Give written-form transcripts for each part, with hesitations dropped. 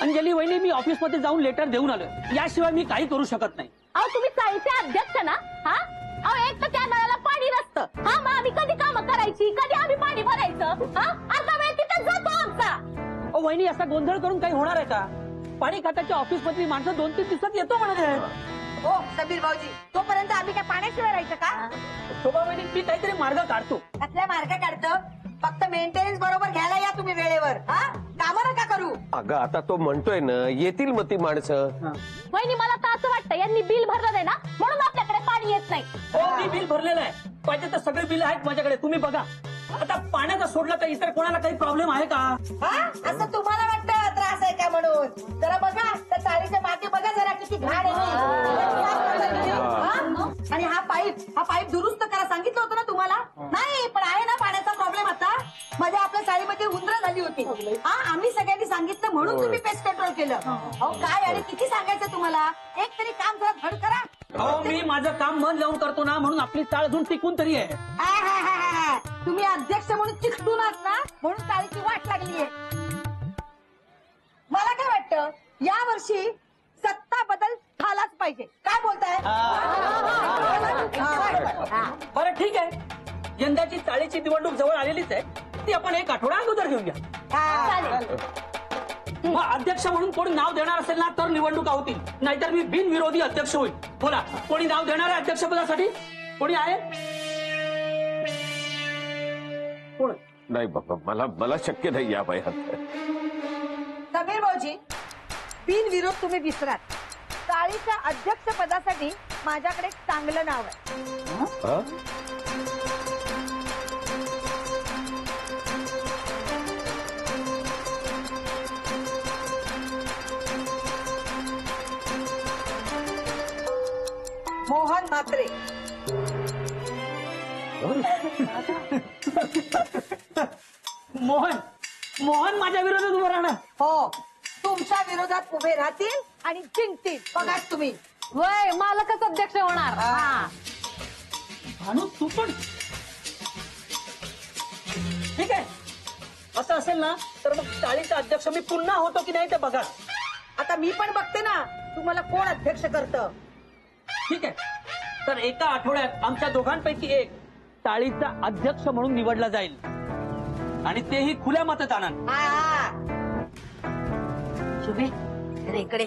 अंजली वहिनी, मी ऑफिस मध्ये जाऊन लेटर देऊन आलो, याशिवाय मी काही करू शकत नाही. अहो तुम्ही चाळीचे अध्यक्ष ना? हा अहो एक तर त्या नळाला पाणी नसतं. हा मग आम्ही कधी कामं करायची, कधी आम्ही पाणी भरायचं? हा अर्धा वेळ तिथे जातो आमचा. ओ वहिनी, असा गोंधळ करून काही होणार आहे का? पाणी खात्याच्या ऑफिस मधली माणसं 2-3 दिवसात येतो म्हणत आहेत. हो समीर भाऊजी, तोपर्यंत आम्ही काय पाण्याशिवाय राहायचं का? शोभा वहिनी, मी काहीतरी मार्ग काढतो. कसल्या मार्ग काढतो? फक्त मेंटेनन्स बरोबर घ्यायला या तुम्ही वेळेवर. हा कामं नका करू. अगं आता तो म्हणतोय ना, येतील मग ती माणसं. वहिनी मला तर असं वाटतं यांनी बिल भरलं नाही ना, म्हणून आपल्याकडे पाणी येत नाही. हो, मी बिल भरलेलं आहे. पाहिजे तर सगळे बिल आहेत माझ्याकडे, तुम्ही बघा. आता पाण्याचा सोडला तर इतर कोणाला काही प्रॉब्लेम आहे का? हा असं तुम्हाला वाटतं त्रास आहे का म्हणून? जरा बघा त्या चाळीच्या मागे बघा जरा किती घाण आहे. आणि हा पाईप दुरुस्त करा सांगितलं होतं ना तुम्हाला? नाही पण आहे ना पाण्याचा प्रॉब्लेम आता. माझ्या आपल्या चाळीमध्ये उंदरं झाली होती. हा आम्ही सगळ्यांनी सांगितलं म्हणून तुम्ही पेस्ट कंट्रोल केलं. अहो काय आणि किती सांगायचं तुम्हाला? एक तरी काम जरा धड करा. हो, मी माझं काम मन लावून करतो ना, म्हणून आपली चाळ अजून टिकून तरी आहे. तुम्ही अध्यक्ष म्हणून चिकटून आहात ना, म्हणून चाळीची वाट लागलीये. मला काय वाटतं या वर्षी सत्ता बदल झालाच पाहिजे. काय बोलताय? बरं ठीक आहे, यंदाची चाळीची निवडणूक जवळ आलेलीच आहे, ती आपण एक आठवडा अगोदर घेऊया. मग अध्यक्ष म्हणून कोणी नाव देणार असेल ना तर निवडणुका होतील, नाहीतर मी बिनविरोधी अध्यक्ष होईल. बोला, कोणी नाव देणार आहे अध्यक्षपदासाठी? कोणी आहे? कोण? नाही बाबा, मला शक्य नाही या वयात. समीर भाऊजी, बिनविरोध तुम्ही विसरात. चाळीच्या अध्यक्ष पदासाठी माझ्याकडे चांगलं नाव आहे. मोहन म्हात्रे. मोहन माझ्या विरोधात उभं राहणार? हो, तुमच्या विरोधात उभे राहतील आणि जिंकतील. बघा तुम्ही. वय मालकच अध्यक्ष होणार. भानू, तू पण? ठीक आहे, असं असेल ना तर मग चाळीचा अध्यक्ष मी पुन्हा होतो की नाही ते बघा. आता मी पण बघते ना तुम्हाला कोण अध्यक्ष करतं. ठीक आहे, तर एका आठवड्यात आमच्या दोघांपैकी एक चाळीचा अध्यक्ष म्हणून निवडला जाईल, आणि तेही खुल्या मतदानाने. शुभे, अरे इकडे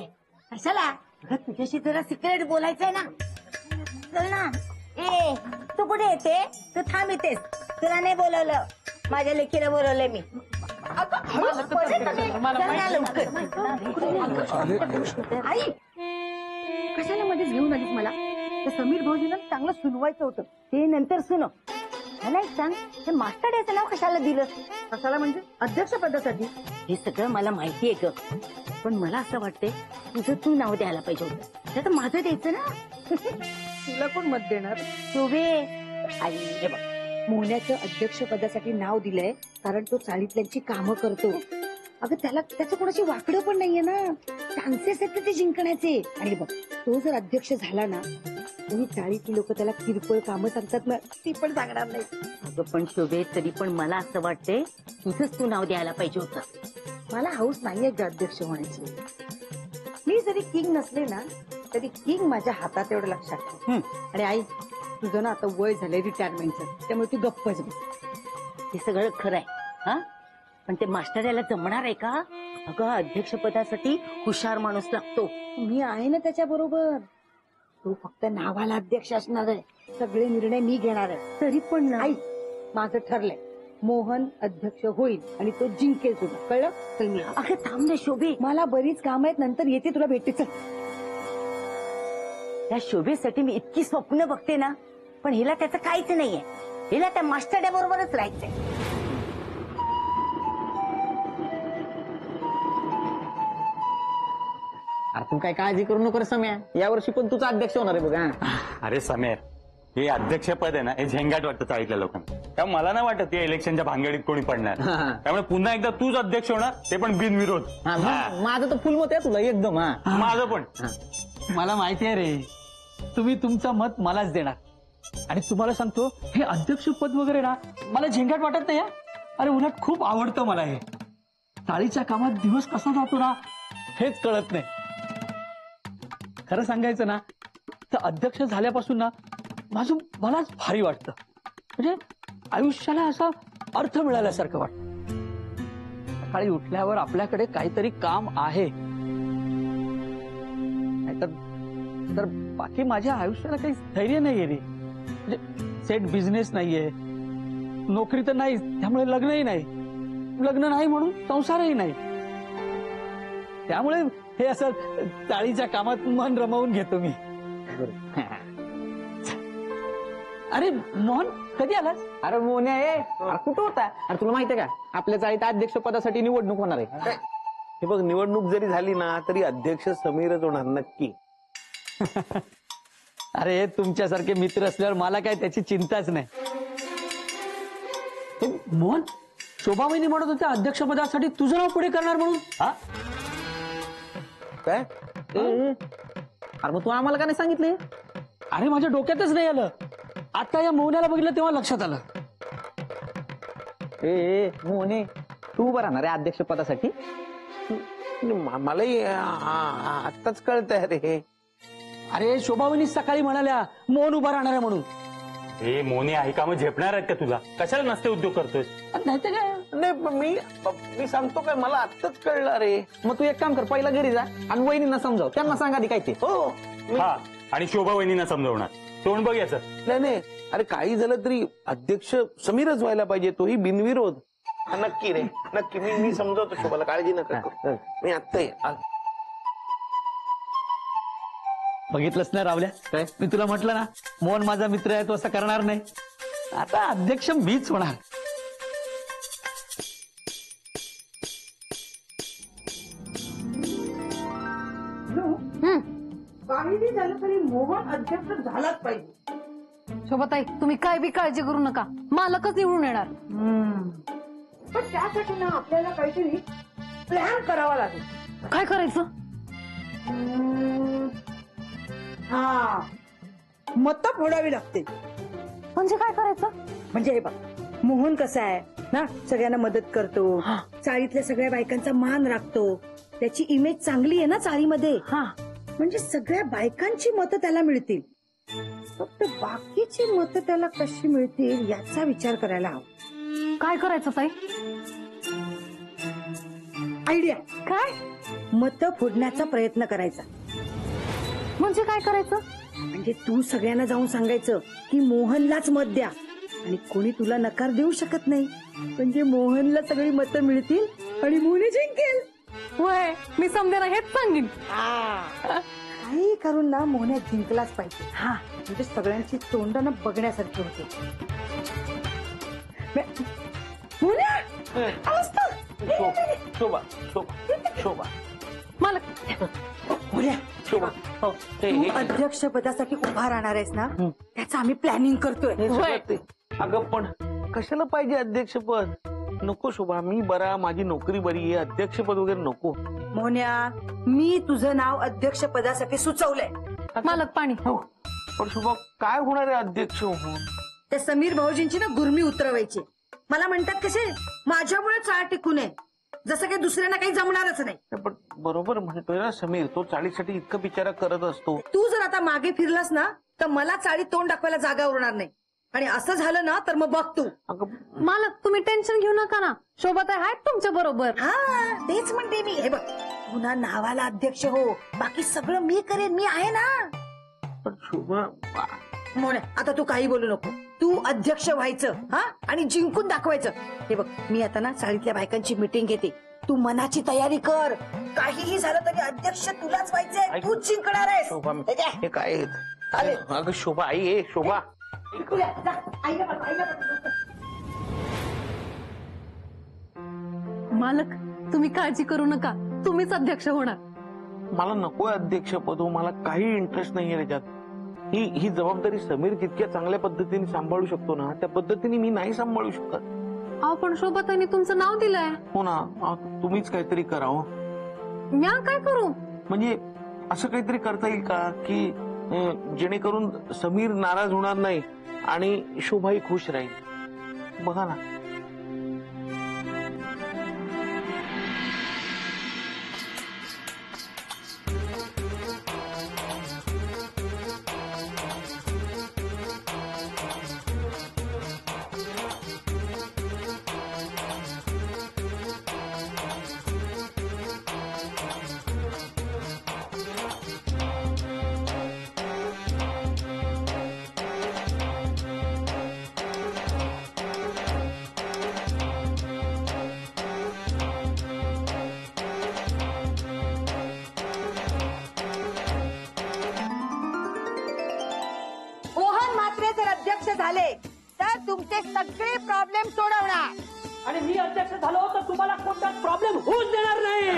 कशाला? तुझ्याशी जरा सिक्रेट बोलायचंय ना. चल ना. ए तू कुठे येते? तू थांब इथेच. तुला नाही बोलवलं, माझ्या लेकीला बोलवलंय मी. आई कशाला मध्येच घेऊन आलीस मला? ते समीर भाऊजीला चांगलं सुनवायचं होतं, ते नंतर सुनो. मला एक सांग, हे मास्टर डेचं नाव कशाला दिलं? कशाला म्हणजे? अध्यक्ष पदासाठी. हे सगळं मला माहिती आहे ग, पण मला असं वाटतंय तुझं तू नाव द्यायला पाहिजे होतं. तर माझं द्यायचं ना. तुला कोण मत देणार? शोभे आई, हे बघ, मोहन्याचं अध्यक्ष पदासाठी नाव दिलंय कारण तो चाळीतल्यांची कामं करतो. अगं त्याला त्याचं कोणाची वाकडं पण नाहीये ना, चान्सेस आहेत ते जिंकण्याचे. आणि बघ, तो जर अध्यक्ष झाला ना, तरी चाळीतली लोक त्याला किरकोळ कामं सांगतात ना, ती पण सांगणार नाही. अगं पण शोभे, तरी पण मला असं वाटतंय तुझंच तू नाव द्यायला पाहिजे होतं. मला हौस नाहीये ग अध्यक्ष होण्याची. मी जरी किंग नसले ना तरी किंग माझ्या हातात, एवढं लक्षात ठेव. आणि आई, तुझं ना आता वय झालंय रिटायरमेंटचं, त्यामुळे तू गप्पच बस. हे सगळं खरं आहे हा, पण ते मास्टर याला जमणार आहे का? अगं अध्यक्षपदासाठी हुशार माणूस लागतो. मी आहे ना त्याच्या बरोबर. तो फक्त नावाला अध्यक्ष असणार आहे, सगळे निर्णय मी घेणार आहे. तरी पण नाही, माझं ठरलंय, मोहन अध्यक्ष होईल आणि तो जिंकेल सुद्धा, कळलं? चल मी. अगं थांब ना शोभे, मला बरीच काम आहेत, नंतर येते तुला भेटते. चल. त्या शोभेसाठी मी इतकी स्वप्न बघते ना, पण हिला त्याचं काहीच नाहीये. हिला त्या मास्टर डे बरोबरच राहायचंय. तू काय काळजी करू नको रे सम्या, यावर्षी पण तुझा अध्यक्ष होणार आहे बघा. अरे समीर, हे अध्यक्ष पद आहे ना, हे झेंगाट वाटतं चाळीतल्या लोकांना. त्यामुळे मला नाही वाटत या इलेक्शनच्या भांगडीत कोणी पडणार. त्यामुळे पुन्हा एकदा तूच अध्यक्ष होणार, ते पण बिनविरोध. माझं तर फुल मत आहे तुला एकदम. माझं पण. मला माहिती आहे रे, तुम्ही तुमचं मत मलाच देणार. आणि तुम्हाला सांगतो, हे अध्यक्ष पद वगैरे ना मला झेंगाट वाटत नाही. अरे उलट खूप आवडतं मला हे. चाळीच्या कामात दिवस कसा जातो ना हेच कळत नाही. खरं सांगायचं ना तर अध्यक्ष झाल्यापासून ना मलाच भारी वाटतं. म्हणजे आयुष्याला असा अर्थ मिळाल्यासारखं वाटतं. सकाळी उठल्यावर आपल्याकडे काहीतरी काम आहे, नाहीतर बाकी माझ्या आयुष्याला काही स्थैर्य नाहीये रे. म्हणजे सेट बिझनेस नाहीये, नोकरी तर नाहीच, त्यामुळे लग्नही नाही, लग्न नाही म्हणून संसारही नाही. त्यामुळे हे असं चाळीच्या कामात मन रमवून घेतो मी. अरे मोहन, कधी आलास? अरे मोन्या अरे कुठं होता? अरे तुला माहितीये का आपल्या चाळीत अध्यक्ष पदासाठी निवडणूक होणार आहे. हे बघ, निवडणूक जरी झाली ना तरी अध्यक्ष समीरच होणार नक्की. अरे तुमच्यासारखे मित्र असल्यावर मला काय त्याची चिंताच नाही. मोहन, शोभावहिनी म्हणत होत्या अध्यक्षपदासाठी तुझं नाव पुढे करणार म्हणून. हा काय? अरे मग तू आम्हाला का नाही सांगितले? अरे माझ्या डोक्यातच नाही आलं. आता या मोहनाला बघितलं तेव्हा लक्षात आलं. मोने तू उभं राहणार आहे अध्यक्ष पदासाठी? मलाही आत्ताच कळतंय रे. अरे शोभावहिनी सकाळी म्हणाल्या मोहन उभा राहणार आहे म्हणून. हे मोने आहे का, मग झेपणार आहेत का तुला? कशाला नसते उद्योग करतोय? नाही तर काय. नाही पण मी सांगतो काय, मला आत्ताच कळलं रे. मग तू एक काम कर, पहिला घरी जा आणि वहिनींना समजाव, त्यांना सांगा आधी काय ते. हो. हा, आणि शोभा वहिनींना समजवणार. तोंड बघ याचं. नाही, अरे काही झालं तरी अध्यक्ष समीरच व्हायला पाहिजे, तोही बिनविरोध. नक्की रे, नक्की. मी समजवतो शोभाला, काळजी नका करू. मी आत्ता बघितलंच ना रावल्या, काय मी तुला म्हटलं ना मोहन माझा मित्र आहे, तो असं करणार नाही. आता अध्यक्ष मीच होणार. काहीही झालं तरी मोहन अध्यक्ष झालाच पाहिजे. शोभाताई, तुम्ही काय बी काळजी करू नका, मालकच निवडून येणार. पण त्यासाठी ना आपल्याला काहीतरी प्लॅन करावा लागेल. काय करायचं? हा, मतं फोडावी लागते. म्हणजे काय करायचं? म्हणजे हे बघ, मोहन कसा आहे ना, सगळ्यांना मदत करतो, चाळीतल्या सगळ्या बायकांचा मान राखतो, त्याची इमेज चांगली आहे ना चाळीमध्ये. हा, म्हणजे सगळ्या बायकांची मतं त्याला मिळतील. फक्त बाकीची मतं त्याला कशी मिळतील याचा विचार करायला हवा. काय करायचं ताई? आयडिया काय मतं फोडण्याचा प्रयत्न करायचा. म्हणजे काय करायचं? म्हणजे तू सगळ्यांना जाऊन सांगायचं की मोहनलाच मत द्या, आणि कोणी तुला नकार देऊ शकत नाही. म्हणजे मोहनला सगळी मतं मिळतील आणि मोहन जिंकेल. होय, मी समजायला हेच सांगेन. काही करून ना मोहन जिंकलाच पाहिजे. हा, म्हणजे सगळ्यांची तोंडानं बघण्यासारखी होते. शोभा मालक, तू अध्यक्ष पदासाठी उभा राहणार आहेस ना, त्याचं आम्ही प्लॅनिंग करतोय. अगं पण कशाला पाहिजे अध्यक्षपद? नको शोभा, मी बरा, माझी नोकरी बरी आहे, अध्यक्षपद वगैरे नको. मोन्या, मी तुझं नाव अध्यक्ष पदासाठी सुचवलंय. मालक पाणी. पण शोभा काय होणार आहे अध्यक्ष होऊन? त्या समीर भाऊजींची ना गुरमी उतरवायची. मला म्हणतात कसे, माझ्यामुळे चाळ टिकू नये, जसं काही दुसऱ्यांना काही जमणारच नाही. पण बरोबर म्हणतोय ना समीर, तो चाळीसाठी इतकं बिचारा करत असतो. तू जर आता मागे फिरलास ना तर मला चाळीत तोंड दाखवायला जागा उरणार नाही, आणि असं झालं ना तर मग बघ तू. मालक, तुम्ही टेन्शन घेऊ नका ना, शोभाताई आहेत तुमच्या बरोबर. हा, तेच म्हणते मी. हे बघ, पुन्हा नावाला अध्यक्ष हो, बाकी सगळं मी करेन, मी आहे ना. पण शोभा मोन्या, आता तू काही बोलू नको. तू अध्यक्ष व्हायचं, हा, आणि जिंकून दाखवायचं. हे बघ, मी आता ना चाळीतल्या बायकांची मीटिंग घेते. तू मनाची तयारी कर. काहीही झालं तरी अध्यक्ष तुलाच व्हायचंय, तूच जिंकणार आहेस. शोभा, हे घे. हे काय? आले. अगं शोभा, आई आहे शोभा. ऐकूया, जा, आईला बघ, आईला बघ. मालक, तुम्ही काळजी करू नका, तुम्हीच अध्यक्ष होणार. मला नकोय अध्यक्षपद, मला काही इंटरेस्ट नाहीये त्याच्यात. ही जबाबदारी समीर जितक्या चांगल्या पद्धतीने सांभाळू शकतो ना, त्या पद्धतीने मी नाही सांभाळू शकत. अहो, पण शोभाताईंनी तुमचं नाव दिलंय. हो ना, तुम्हीच काहीतरी करावं. म्या काय करू? म्हणजे असं काहीतरी करता येईल का की जेणेकरून समीर नाराज होणार नाही आणि शोभाही खुश राहील. बघा ना. झाले तर तुमचे सगळे प्रॉब्लेम सोडवणार. आणि मी अध्यक्ष झालो तर तुम्हाला कोणताच प्रॉब्लेम होऊच देणार नाही.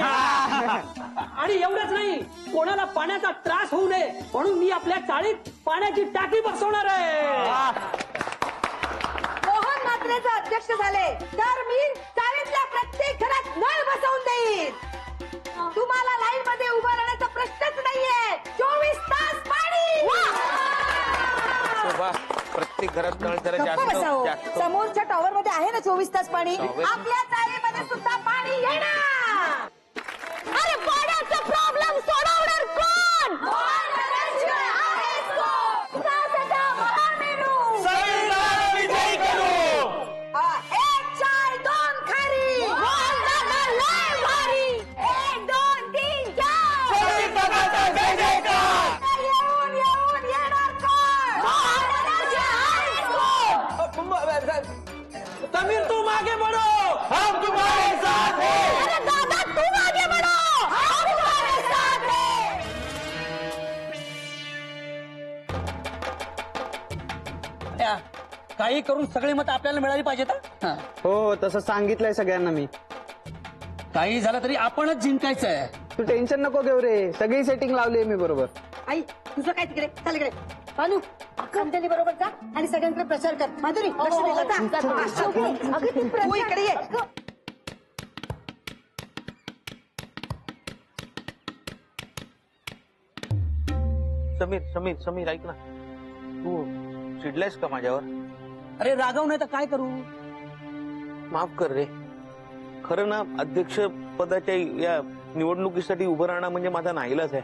आणि एवढंच नाही, कोणाला पाण्याचा त्रास होऊ नये म्हणून मी आपल्या चाळीत पाण्याची टाकी बसवणार आहे. मोहन मात्रेचा अध्यक्ष झाले तर मी चाळीतल्या प्रत्येक घरात नळ बसवून देईन. तुम्हाला लाईन मध्ये उभं राहण्याचा प्रश्नच नाहीये. 24 तास पाणी. शोभा, प्रत्येक घरात नळ जरा गप्प बसावं. जास्त समोरच्या टॉवर मध्ये आहे ना 24 तास पाणी. आपल्या चाळीमध्ये सुद्धा पाणी येणार. अरे पाण्याचा प्रॉब्लेम सोडवणार कोण? सासाचा महामेरू. एक चाय दोन खारी. मोहन दादा लय भारी. 1 2 3 4 येऊन येऊन येणार कोण? समीर तू मागे बढो, हम तुम्हारे साथ हैं. अरे दादा तू आगे बढ़ो, हम तुम्हारे साथ हैं. काही करून सगळी मत आपल्याला मिळाली पाहिजेत. हा. हो तसं सांगितलंय सगळ्यांना मी. काही झालं तरी आपणच जिंकायचंय. तू टेन्शन नको घेऊ रे, सगळी सेटिंग लावली मी बरोबर. आई तुझं काय तिकडे चाल इकडे. बालू अक्कमतेने बरोबर जा आणि सगळ्यांकडे प्रचार कर. माधुरी लक्ष दे गं. तू इकडे ये. समीर समीर समीर ऐक ना, तू चिडलायस का माझ्यावर? अरे रागव नाही तर काय करू. माफ कर रे. खरं ना, अध्यक्ष पदाच्या या निवडणुकीसाठी उभं राहणं म्हणजे माझा नाईलाज आहे.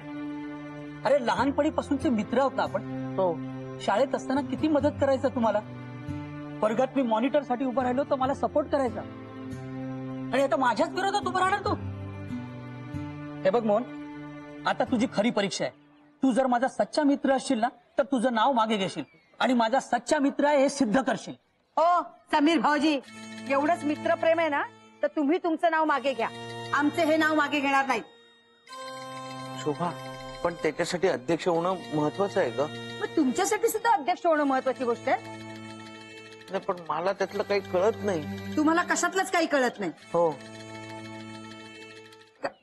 अरे लहानपणीपासूनचे मित्र होता आपण. हो, शाळेत असताना किती मदत करायचं तुम्हाला. वर्गात मी मॉनिटर साठी उभं राहिलो तर मला सपोर्ट करायचा. आणि आता माझ्याच विरोधात उभं राहणार तू. हे बघ मोहन, आता तुझी खरी परीक्षा आहे. तू जर माझा सच्चा मित्र असशील ना तर तुझं नाव मागे घेशील आणि माझा सच्चा मित्र आहे हे सिद्ध करशील. ओ समीर भाऊजी, एवढंच मित्रप्रेम आहे ना तर तुम्ही तुमचं नाव मागे घ्या. आमचे हे नाव मागे घेणार नाही. शोभा, पण त्याच्यासाठी अध्यक्ष होणं महत्वाचं आहे का? मग तुमच्यासाठी सुद्धा अध्यक्ष होणं महत्वाची गोष्ट आहे. नाही, पण मला त्यातलं काही कळत नाही. तुम्हाला कशातलंच काही कळत नाही. हो,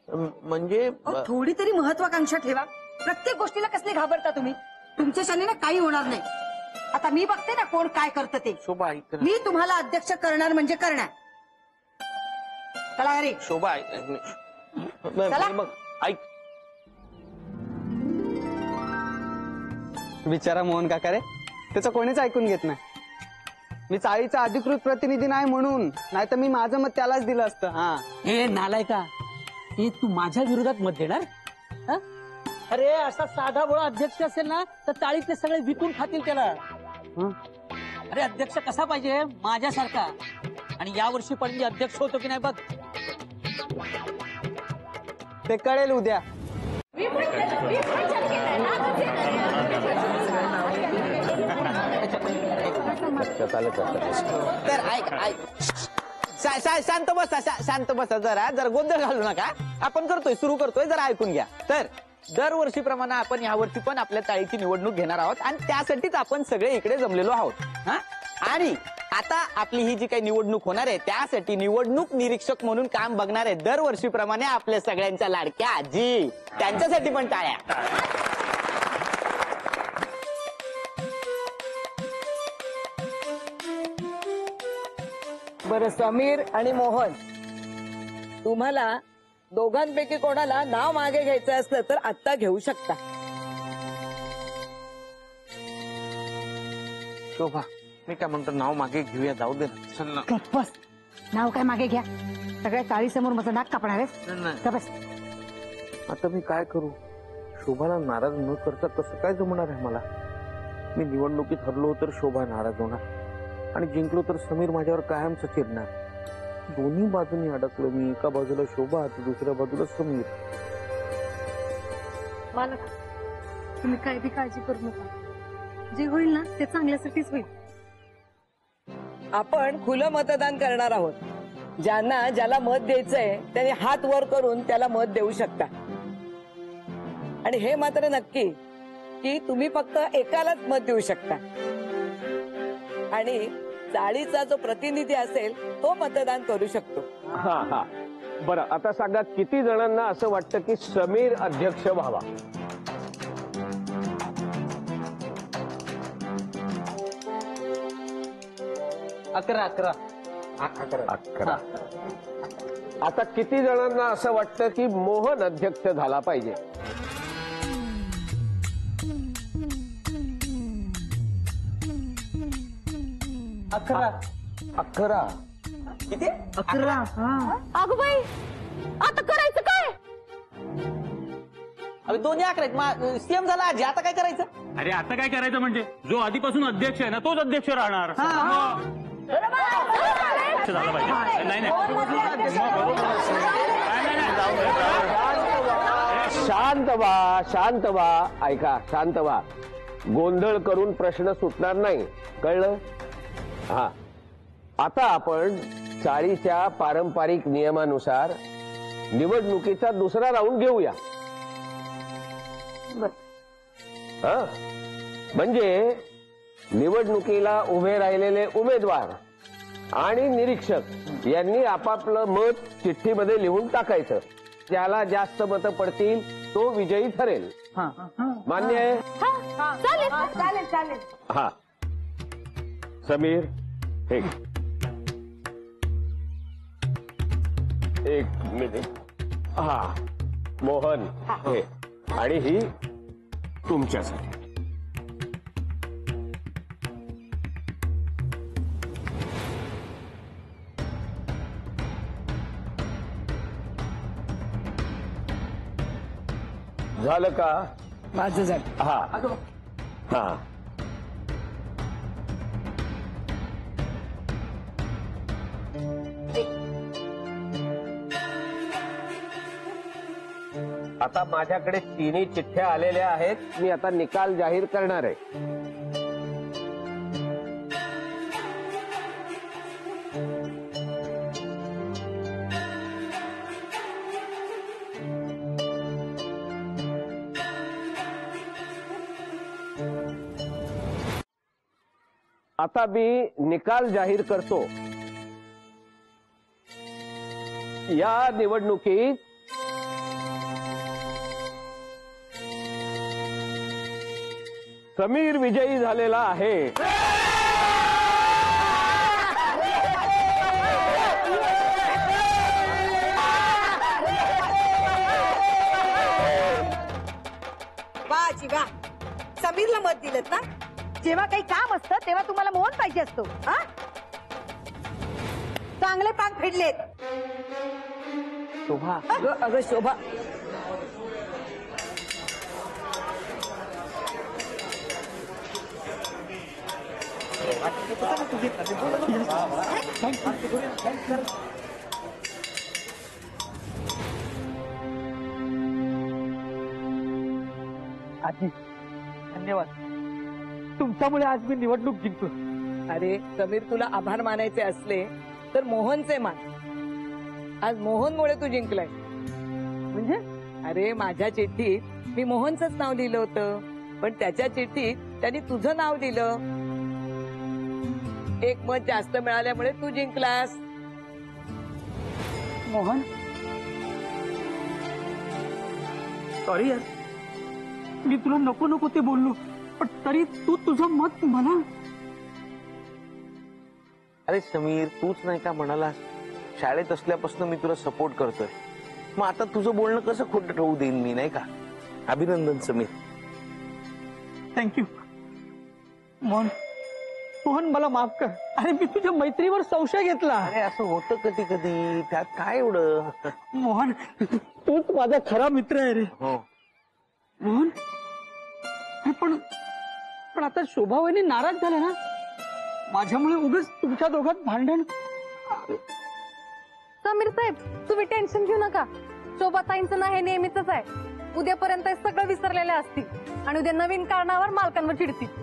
म्हणजे अहो, थोडी तरी महत्वाकांक्षा ठेवा. प्रत्येक गोष्टीला कसली घाबरता तुम्ही. तुमच्याशाने ना काही होणार नाही. आता मी बघते ना कोण काय करतं ते. शोभा ऐक ना. मी तुम्हाला अध्यक्ष करणार म्हणजे करणार. चला अरे शोभा ऐक. चला. मग ऐक. बिचारा मोहन काका रे, त्याचं कोणीच ऐकून घेत नाही. मी चाळीचा अधिकृत प्रतिनिधी नाही म्हणून, नाही तर मी माझं मत त्यालाच दिलं असतं. हा हे नालायका, हे तू माझ्या विरोधात मत देणार. हा? अरे असा साधा बोळा अध्यक्ष असेल ना तर चाळीतले सगळे विकून खातील त्याला. हं? अरे अध्यक्ष कसा पाहिजे, माझ्यासारखा. आणि यावर्षी पण मी अध्यक्ष होतो की नाही बघ. ते कळेल उद्या. तर शांत बसा, शांत बसा जरा गोंधळ घालू नका. आपण सुरू करतोय जरा ऐकून घ्या. तर दरवर्षीप्रमाणे आपण यावर्षी पण आपल्या चाळीची निवडणूक घेणार आहोत आणि त्यासाठीच आपण सगळे इकडे जमलेलो आहोत. हा, आणि आता आपली ही जी काही निवडणूक होणार आहे त्यासाठी निवडणूक निरीक्षक म्हणून काम बघणार आहे दरवर्षीप्रमाणे आपल्या सगळ्यांच्या लाडक्या आजी. त्यांच्यासाठी पण टाळ्या. बरं समीर आणि मोहन, तुम्हाला दोघांपैकी कोणाला नाव मागे घ्यायचं असलं तर आत्ता घेऊ शकता. शोभा, मी काय म्हणतो, नाव मागे घेऊया, जाऊ दे ना. चल ना. बस नाव काय मागे घ्या. सगळ्या चाळीसमोर माझं नाक कापणार आहेस. नाही. बस आता मी काय करू? शोभाला नाराज न करता कसं काय जमणार आहे मला? मी निवडणुकीत हरलो तर शोभा नाराज होणार आणि जिंकलो तर समीर माझ्यावर कायमच चिडणार. दोन्ही बाजूनी अडकलो मी. एका बाजूला शोभा तर दुसऱ्या बाजूला समीर. मालक, तुम्ही काही बी काळजी करू नका. जे होईल ना ते चांगल्यासाठीच होईल. आपण खुलं मतदान करणार आहोत. ज्याला मत द्यायचंय त्याने हात वर करून त्याला मत देऊ शकता. आणि हे मात्र नक्की की तुम्ही फक्त एकालाच मत देऊ शकता. आणि चाळीचा जो प्रतिनिधी असेल तो मतदान करू शकतो. हा हा बरं, आता सांगा किती जणांना असं वाटतं की समीर अध्यक्ष व्हावा? अकरा. 11. आता किती जणांना असं वाटतं की मोहन अध्यक्ष झाला पाहिजे? 11. किती? 11. अगं बाई आता करायचं काय? अरे दोन्ही 11 सीएम झाला आजी, आता काय करायचं? अरे आता काय करायचं म्हणजे जो आधीपासून अध्यक्ष आहे ना तोच अध्यक्ष राहणार. अध्यक्ष झाला पाहिजे. नाही शांत व्हा. ऐका, शांत व्हा. गोंधळ करून प्रश्न सुटणार नाही, कळलं? हा, आता आपण चाळीच्या पारंपरिक नियमानुसार निवडणुकीचा दुसरा राऊंड घेऊया. हा, म्हणजे निवडणुकीला उभे राहिलेले उमेदवार आणि निरीक्षक यांनी आपापलं मत चिठ्ठीमध्ये लिहून टाकायचं. ज्याला जास्त मतं पडतील तो विजयी ठरेल. मान्य आहे? चालेल. हा, समीर हे एक मिनिट. हा, मोहन हे, आणि ही तुमच्यासाठी. झालं का? माझं झालं. हा हा, आता माझ्याकडे तिन्ही चिठ्ठ्या आलेल्या आहेत. मी आता निकाल जाहीर करणार आहे. आता मी निकाल जाहीर करतो. या निवडणुकीत समीर विजयी झालेला आहे. वा जीवा, समीरला मत दिलं ना? जेव्हा काही काम असतं तेव्हा तुम्हाला मोहन पाहिजे असतो. हा, चांगले पान फेडलेत. शोभा, अगं शोभा, आजी धन्यवाद. तुमच्यामुळे आज मी निवडणूक जिंकलो. अरे समीर, तुला आभार मानायचे असले तर मोहनचे मान. आज मोहनमुळे तू जिंकलाय. म्हणजे अरे माझ्या चिठ्ठीत मी मोहनचंच नाव लिहिलं होतं, पण त्याच्या चिठ्ठीत त्यांनी तुझं नाव लिहिलं. एक मत जास्त मिळाल्यामुळे तू जिंकलास. मोहन, सॉरी यार, मी तुला नको ते बोललो, पण तरी तू तुझं मत मला. अरे समीर, तूच नाही का म्हणालास शाळेत असल्यापासून मी तुला सपोर्ट करतोय. मग आता तुझं बोलणं कसं खोटं ठेवू देईन मी, नाही का? अभिनंदन समीर. थँक्यू मोहन. मोहन मला माफ कर. अरे मी तुझ्या मैत्रीवर संशय घेतला. अरे असं होतं कधी कधी, त्यात काय एवढं? मोहन, तूच माझा खरा मित्र आहे रे. हो मोहन, पण आता शोभावहिनी नाराज झाल्या ना, माझ्यामुळे उगाच तुमच्या दोघात भांडण. समीर साहेब, तुम्ही टेन्शन घेऊ नका. शोभाताईंचं ना हे नेहमीच आहे. उद्यापर्यंत हे सगळं विसरलेले असतील आणि उद्या नवीन कारणावर मालकांवर चिडतील.